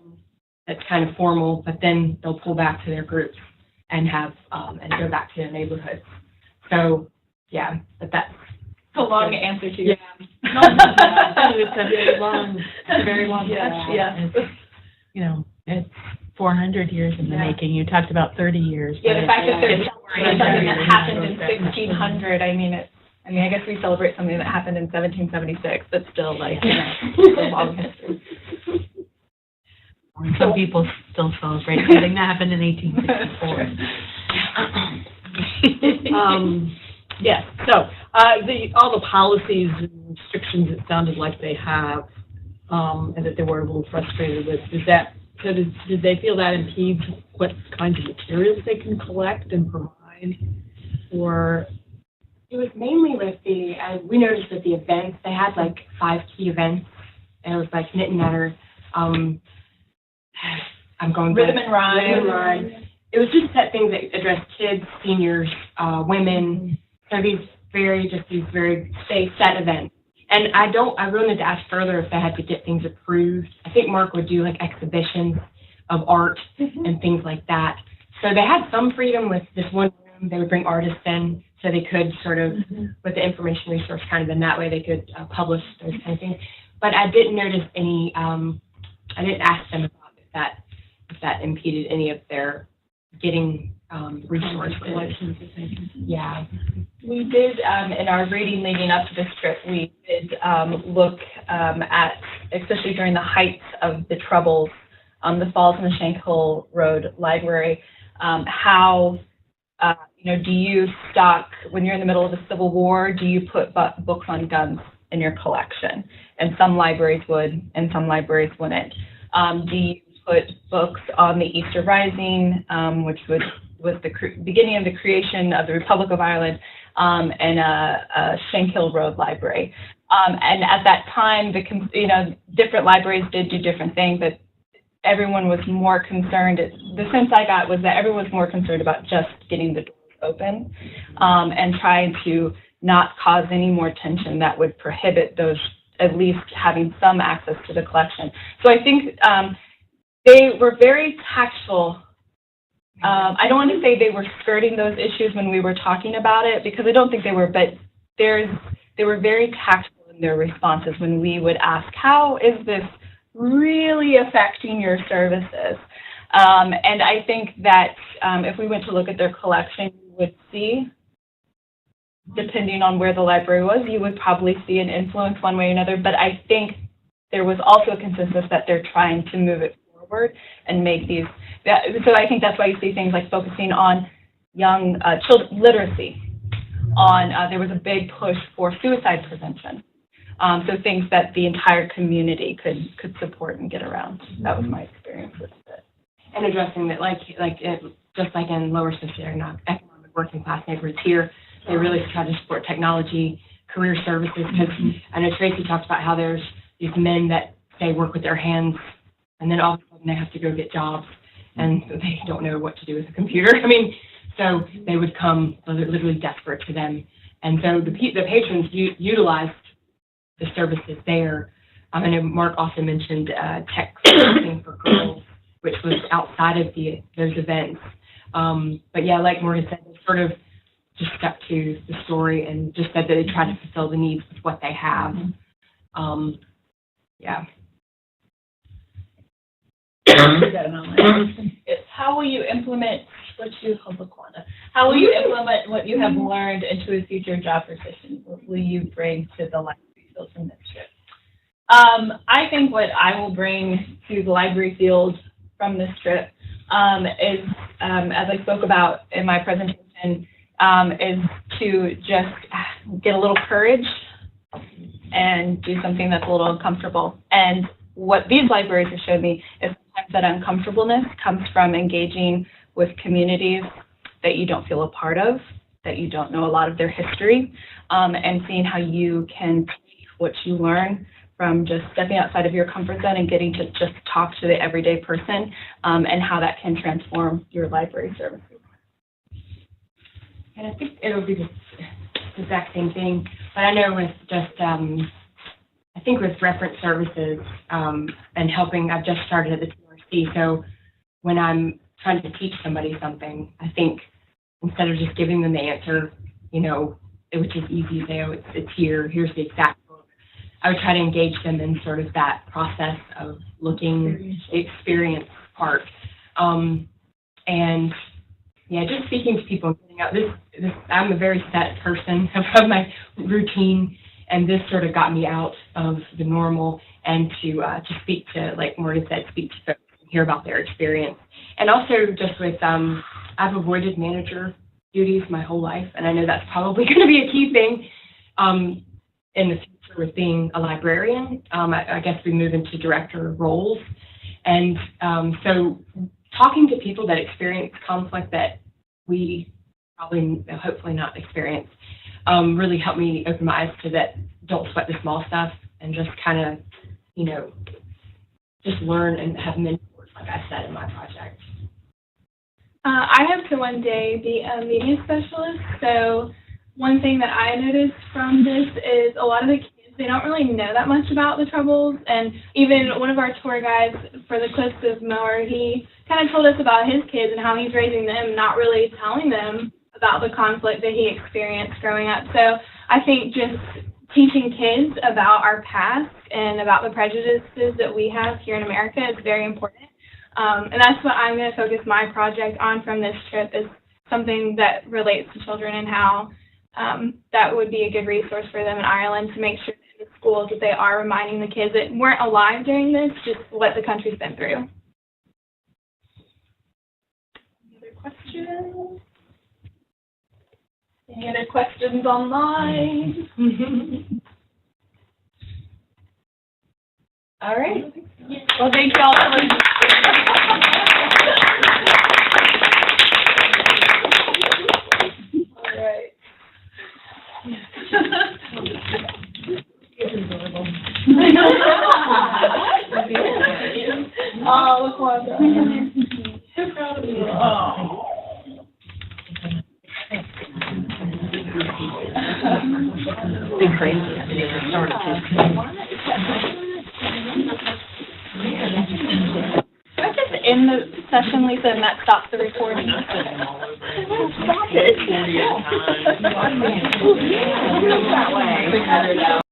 Speaker 2: that's kind of formal, but then they'll pull back to their groups and have and go back to their neighborhoods. So yeah, but that's
Speaker 4: a long answer to you.
Speaker 8: No, it's a very long question.
Speaker 4: Yeah.
Speaker 8: It's 400 years in the making. You talked about 30 years.
Speaker 4: Yeah, the fact that there's something that happened in 1600, I guess we celebrate something that happened in 1776, but still, like, it's a long history.
Speaker 8: Some people still celebrate something that happened in 1864.
Speaker 9: Yes. So all the policies and restrictions it sounded like they have, and that they were a little frustrated with. Did they feel that impedes what kinds of materials they can collect and provide, or?
Speaker 2: It was mainly with we noticed with the events, they had like 5 key events, and it was like knit and netter.
Speaker 4: Rhythm and rhyme.
Speaker 2: It was just set things that addressed kids, seniors, women. So these very set events. And I really need to ask further if they had to get things approved. I think Mark would do like exhibitions of art and things like that. So they had some freedom with this one room. They would bring artists in so they could sort of, with the information resource kind of in that way, they could publish those kind of things. But I didn't notice any, I didn't ask them about if that impeded any of their getting resources. Yeah.
Speaker 4: We did, in our reading leading up to this trip, we did look at, especially during the heights of the Troubles, the Falls and the Shankill Road Library, how, do you stock, when you're in the middle of the Civil War, do you put books on guns in your collection? And some libraries would, and some libraries wouldn't. Do you put books on the Easter Rising, which was the beginning of the creation of the Republic of Ireland, and a Shankill Road Library. And at that time, different libraries did do different things, but everyone was more concerned. The sense I got was that everyone was more concerned about just getting the doors open and trying to not cause any more tension that would prohibit those at least having some access to the collection. So I think they were very tactful. I don't want to say they were skirting those issues when we were talking about it, because I don't think they were, but they were very tactful in their responses when we would ask, how is this really affecting your services? And I think that if we went to look at their collection, you
Speaker 5: would see, depending on where the library was, you would probably see an influence one way or another. But I think there was also a consensus that they're trying to move it forward and make these. So I think that's why you see things like focusing on young children literacy. There was a big push for suicide prevention. So things that the entire community could support and get around. That was my experience with it.
Speaker 2: And addressing that, just like in lower socioeconomic working class neighborhoods here, they really try to support technology, career services. Because I know Tracy talked about how there's these men that they work with their hands, and then all of a sudden they have to go get jobs, and they don't know what to do with a computer. I mean, so they would come literally desperate to them. And so the patrons utilized the services there. I know Mark also mentioned tech consulting for girls, which was outside of those events. But yeah, like Morgan said, they sort of just stuck to the story and just said that they try to fulfill the needs with what they have. Yeah.
Speaker 5: It's how will you implement what you implement what you have learned into a future job position? What will you bring to the library field from this trip? I think what I will bring to the library field from this trip is, as I spoke about in my presentation, is to just get a little courage and do something that's a little uncomfortable. And what these libraries have showed me is sometimes that uncomfortableness comes from engaging with communities that you don't feel a part of, that you don't know a lot of their history, and seeing how you can take what you learn from just stepping outside of your comfort zone and getting to just talk to the everyday person, and how that can transform your library services.
Speaker 2: And I think it'll be the exact same thing, but I know with just, I think with reference services and helping, I've just started at the TRC, so when I'm trying to teach somebody something, I think instead of just giving them the answer, which is easy, it's here, here's the exact book, I would try to engage them in sort of that process of looking, the experience part. And yeah, just speaking to people and getting out, I'm a very set person of my routine, and this sort of got me out of the normal and to speak to, like Morgan said, speak to folks and hear about their experience. And also just with, I've avoided manager duties my whole life, and I know that's probably going to be a key thing in the future with being a librarian. I guess we move into director roles. And so talking to people that experience conflict that we probably, hopefully not experience, really helped me open my eyes to that, don't sweat the small stuff, and just kind of, just learn and have mentors, like I said in my project.
Speaker 3: I hope to one day be a media specialist. So one thing that I noticed from this is a lot of the kids, they don't really know that much about the Troubles. And even one of our tour guides for the Cliffs of Moher, he kind of told us about his kids and how he's raising them, not really telling them about the conflict that he experienced growing up. So I think just teaching kids about our past and about the prejudices that we have here in America is very important. And that's what I'm going to focus my project on from this trip, is something that relates to children and how that would be a good resource for them in Ireland, to make sure that in the schools that they are reminding the kids that weren't alive during this, just what the country's been through.
Speaker 5: Any other questions? Any other questions online? All right. Well, thank you all so much. All right. I know. Oh, look what I've done. So proud of you. Oh.
Speaker 8: It's been crazy. It started
Speaker 5: Can I just end the session, Lisa, and that stops the recording? Stop it.